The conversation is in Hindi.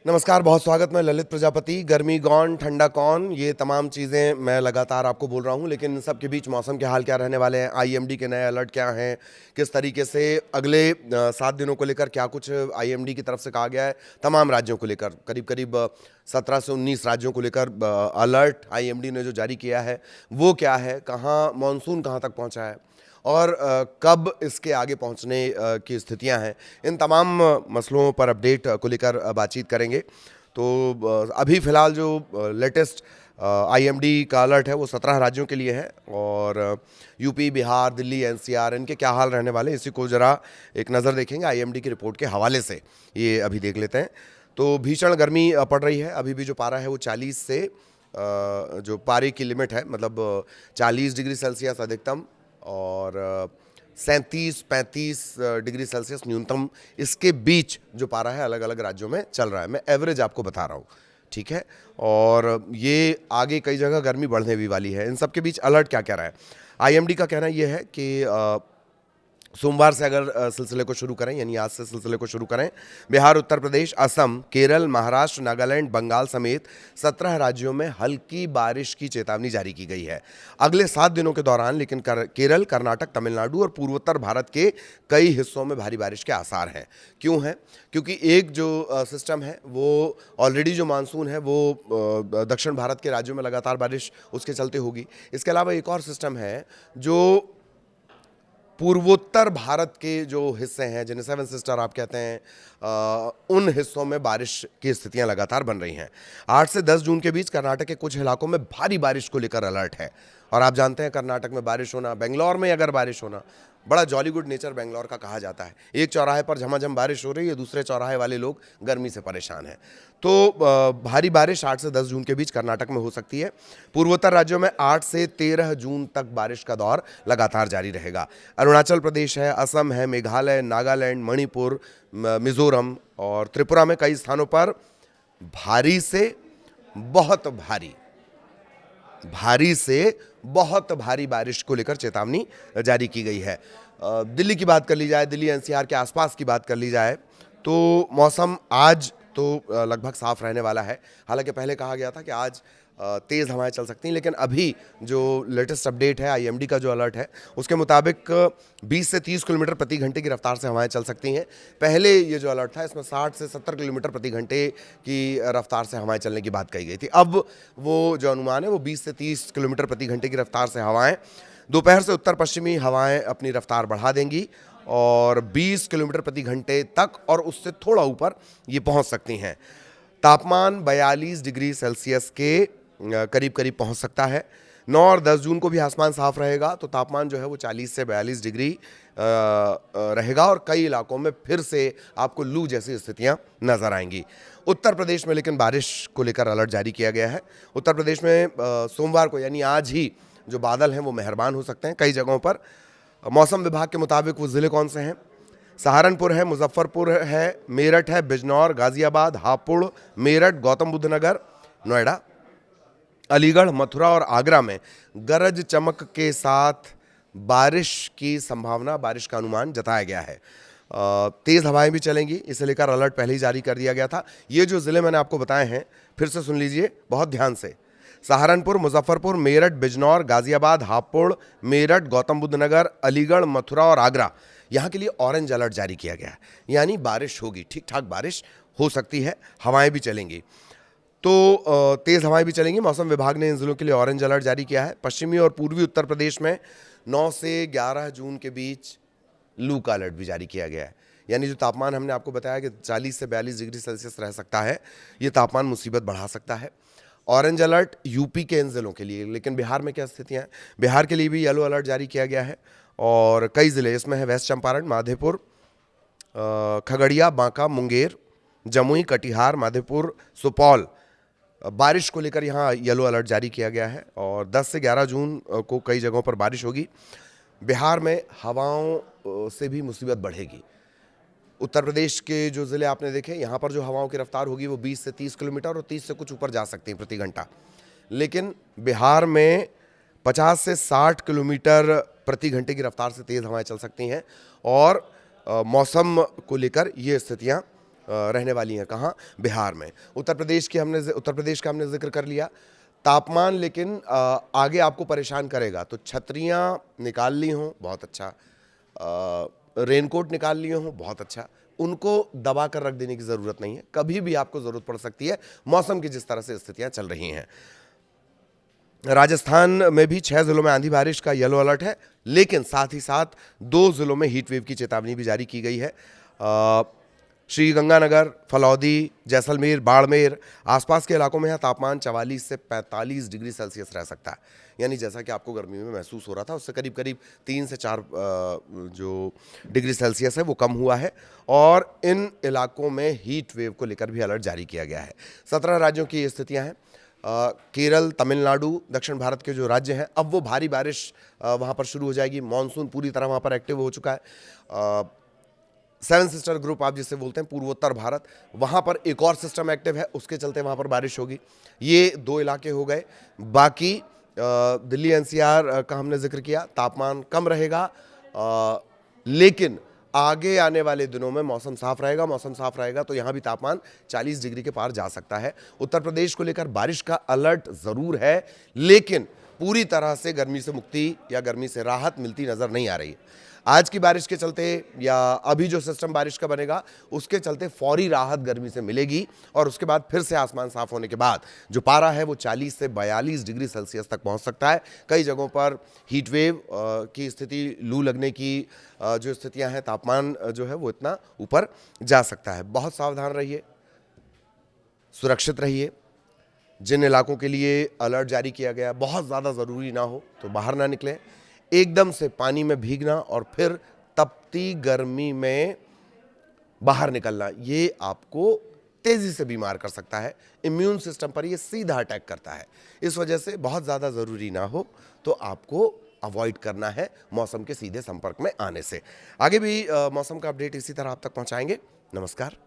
नमस्कार, बहुत स्वागत। मैं ललित प्रजापति। गर्मी कौन, ठंडा कौन, ये तमाम चीज़ें मैं लगातार आपको बोल रहा हूँ, लेकिन इन सब के बीच मौसम के हाल क्या रहने वाले हैं, आईएमडी के नए अलर्ट क्या हैं, किस तरीके से अगले 7 दिनों को लेकर क्या कुछ आईएमडी की तरफ से कहा गया है, तमाम राज्यों को लेकर करीब करीब 17 से 19 राज्यों को लेकर अलर्ट आईएमडी ने जो जारी किया है वो क्या है, कहाँ मानसून कहाँ तक पहुँचा है और कब इसके आगे पहुंचने की स्थितियां हैं, इन तमाम मसलों पर अपडेट को लेकर बातचीत करेंगे। तो अभी फ़िलहाल जो लेटेस्ट आईएमडी का अलर्ट है वो 17 राज्यों के लिए है और यूपी, बिहार, दिल्ली, एनसीआर, इनके क्या हाल रहने वाले, इसी को ज़रा एक नज़र देखेंगे आईएमडी की रिपोर्ट के हवाले से। ये अभी देख लेते हैं। तो भीषण गर्मी पड़ रही है। अभी भी जो पारा है वो 40 से जो पारे की लिमिट है, मतलब 40 डिग्री सेल्सियस अधिकतम और 37-35 डिग्री सेल्सियस न्यूनतम, इसके बीच जो पारा है अलग अलग राज्यों में चल रहा है। मैं एवरेज आपको बता रहा हूँ, ठीक है। और ये आगे कई जगह गर्मी बढ़ने भी वाली है। इन सब के बीच अलर्ट क्या कह रहा है, आईएमडी का कहना यह है कि सोमवार से अगर सिलसिले को शुरू करें, यानी आज से सिलसिले को शुरू करें, बिहार, उत्तर प्रदेश, असम, केरल, महाराष्ट्र, नागालैंड, बंगाल समेत 17 राज्यों में हल्की बारिश की चेतावनी जारी की गई है अगले 7 दिनों के दौरान। लेकिन केरल, कर्नाटक, तमिलनाडु और पूर्वोत्तर भारत के कई हिस्सों में भारी बारिश के आसार हैं। क्यों है? क्योंकि एक जो सिस्टम है वो ऑलरेडी, जो मानसून है वो दक्षिण भारत के राज्यों में लगातार बारिश उसके चलते होगी। इसके अलावा एक और सिस्टम है जो पूर्वोत्तर भारत के जो हिस्से हैं, जिन्हें सेवन सिस्टर आप कहते हैं, उन हिस्सों में बारिश की स्थितियां लगातार बन रही हैं। 8 से 10 जून के बीच कर्नाटक के कुछ इलाकों में भारी बारिश को लेकर अलर्ट है। और आप जानते हैं कर्नाटक में बारिश होना, बेंगलोर में अगर बारिश होना, बड़ा जॉली गुड नेचर बेंगलोर का कहा जाता है। एक चौराहे पर झमाझम बारिश हो रही है, दूसरे चौराहे वाले लोग गर्मी से परेशान हैं। तो भारी बारिश 8 से 10 जून के बीच कर्नाटक में हो सकती है। पूर्वोत्तर राज्यों में 8 से 13 जून तक बारिश का दौर लगातार जारी रहेगा। अरुणाचल प्रदेश है, असम है, मेघालय, नागालैंड, मणिपुर, मिजोरम और त्रिपुरा में कई स्थानों पर भारी से बहुत भारी, भारी से बहुत भारी बारिश को लेकर चेतावनी जारी की गई है। दिल्ली की बात कर ली जाए, दिल्ली एनसीआर के आसपास की बात कर ली जाए, तो मौसम आज तो लगभग साफ रहने वाला है। हालांकि पहले कहा गया था कि आज तेज़ हवाएं चल सकती हैं, लेकिन अभी जो लेटेस्ट अपडेट है आईएमडी का जो अलर्ट है उसके मुताबिक 20 से 30 किलोमीटर प्रति घंटे की रफ्तार से हवाएं चल सकती हैं। पहले ये जो अलर्ट था इसमें 60 से 70 किलोमीटर प्रति घंटे की रफ्तार से हवाएं चलने की बात कही गई थी। अब वो जो अनुमान है वो 20 से 30 किलोमीटर प्रति घंटे की रफ्तार से हवाएं, दोपहर से उत्तर पश्चिमी हवाएं अपनी रफ्तार बढ़ा देंगी और 20 किलोमीटर प्रति घंटे तक और उससे थोड़ा ऊपर ये पहुंच सकती हैं। तापमान 42 डिग्री सेल्सियस के करीब करीब पहुंच सकता है। 9 और 10 जून को भी आसमान साफ रहेगा, तो तापमान जो है वो 40 से 42 डिग्री रहेगा और कई इलाकों में फिर से आपको लू जैसी स्थितियां नजर आएंगी। उत्तर प्रदेश में लेकिन बारिश को लेकर अलर्ट जारी किया गया है। उत्तर प्रदेश में सोमवार को, यानी आज ही, जो बादल हैं वो मेहरबान हो सकते हैं कई जगहों पर। मौसम विभाग के मुताबिक वो ज़िले कौन से हैं? सहारनपुर है, मुजफ्फरपुर है, मेरठ है, बिजनौर, गाजियाबाद, हापुड़, मेरठ, गौतम बुद्ध नगर, नोएडा, अलीगढ़, मथुरा और आगरा में गरज चमक के साथ बारिश की संभावना, बारिश का अनुमान जताया गया है। तेज़ हवाएं भी चलेंगी, इसे लेकर अलर्ट पहले ही जारी कर दिया गया था। ये जो ज़िले मैंने आपको बताए हैं फिर से सुन लीजिए बहुत ध्यान से। सहारनपुर, मुजफ्फरपुर, मेरठ, बिजनौर, गाजियाबाद, हापुड़, मेरठ, गौतम बुद्ध नगर, अलीगढ़, मथुरा और आगरा, यहाँ के लिए ऑरेंज अलर्ट जारी किया गया है। यानी बारिश होगी, ठीक ठाक बारिश हो सकती है, हवाएं भी चलेंगी। तो तेज़ हवाएं भी चलेंगी। मौसम विभाग ने इन जिलों के लिए ऑरेंज अलर्ट जारी किया है। पश्चिमी और पूर्वी उत्तर प्रदेश में 9 से 11 जून के बीच लू का अलर्ट भी जारी किया गया है। यानी जो तापमान हमने आपको बताया कि 40 से 42 डिग्री सेल्सियस रह सकता है, ये तापमान मुसीबत बढ़ा सकता है। ऑरेंज अलर्ट यूपी के इन जिलों के लिए, लेकिन बिहार में क्या स्थितियाँ हैं? बिहार के लिए भी येलो अलर्ट जारी किया गया है और कई ज़िले इसमें है, वेस्ट चंपारण, माधेपुर, खगड़िया, बांका, मुंगेर, जमुई, कटिहार, माधेपुर, सुपौल। बारिश को लेकर यहाँ येलो अलर्ट जारी किया गया है और 10 से 11 जून को कई जगहों पर बारिश होगी। बिहार में हवाओं से भी मुसीबत बढ़ेगी। उत्तर प्रदेश के जो ज़िले आपने देखे, यहाँ पर जो हवाओं की रफ्तार होगी वो 20 से 30 किलोमीटर और 30 से कुछ ऊपर जा सकती हैं प्रति घंटा। लेकिन बिहार में 50 से 60 किलोमीटर प्रति घंटे की रफ्तार से तेज़ हवाएं चल सकती हैं और मौसम को लेकर ये स्थितियाँ रहने वाली हैं कहाँ, बिहार में। उत्तर प्रदेश का हमने जिक्र कर लिया। तापमान लेकिन आगे आपको परेशान करेगा, तो छतरियाँ निकाल ली हों बहुत अच्छा, रेनकोट निकाल लिए हों बहुत अच्छा, उनको दबा कर रख देने की ज़रूरत नहीं है, कभी भी आपको ज़रूरत पड़ सकती है मौसम की जिस तरह से स्थितियाँ चल रही हैं। राजस्थान में भी 6 जिलों में आंधी बारिश का येलो अलर्ट है, लेकिन साथ ही साथ 2 जिलों में हीट वेव की चेतावनी भी जारी की गई है। श्री गंगानगर, फलौदी, जैसलमेर, बाड़मेर आसपास के इलाकों में यह तापमान 44 से 45 डिग्री सेल्सियस रह सकता है। यानी जैसा कि आपको गर्मी में महसूस हो रहा था, उससे करीब करीब 3 से 4 जो डिग्री सेल्सियस है वो कम हुआ है। और इन इलाकों में हीट वेव को लेकर भी अलर्ट जारी किया गया है। 17 राज्यों की ये स्थितियाँ हैं। केरल, तमिलनाडु, दक्षिण भारत के जो राज्य हैं, अब वो भारी बारिश वहाँ पर शुरू हो जाएगी। मानसून पूरी तरह वहाँ पर एक्टिव हो चुका है। 7 सिस्टर ग्रुप आप जिसे बोलते हैं, पूर्वोत्तर भारत, वहाँ पर एक और सिस्टम एक्टिव है, उसके चलते वहाँ पर बारिश होगी। ये 2 इलाके हो गए। बाकी दिल्ली एनसीआर का हमने जिक्र किया, तापमान कम रहेगा, लेकिन आगे आने वाले दिनों में मौसम साफ रहेगा तो यहाँ भी तापमान 40 डिग्री के पार जा सकता है। उत्तर प्रदेश को लेकर बारिश का अलर्ट ज़रूर है, लेकिन पूरी तरह से गर्मी से मुक्ति या गर्मी से राहत मिलती नज़र नहीं आ रही है। आज की बारिश के चलते या अभी जो सिस्टम बारिश का बनेगा उसके चलते फौरी राहत गर्मी से मिलेगी, और उसके बाद फिर से आसमान साफ होने के बाद जो पारा है वो 40 से 42 डिग्री सेल्सियस तक पहुंच सकता है। कई जगहों पर हीट वेव की स्थिति, लू लगने की जो स्थितियां हैं, तापमान जो है वो इतना ऊपर जा सकता है। बहुत सावधान रहिए, सुरक्षित रहिए। जिन इलाकों के लिए अलर्ट जारी किया गया, बहुत ज़्यादा ज़रूरी ना हो तो बाहर ना निकलें। एकदम से पानी में भीगना और फिर तपती गर्मी में बाहर निकलना, ये आपको तेज़ी से बीमार कर सकता है। इम्यून सिस्टम पर ये सीधा अटैक करता है। इस वजह से बहुत ज़्यादा ज़रूरी ना हो तो आपको अवॉइड करना है मौसम के सीधे संपर्क में आने से। आगे भी मौसम का अपडेट इसी तरह आप तक पहुंचाएंगे। नमस्कार।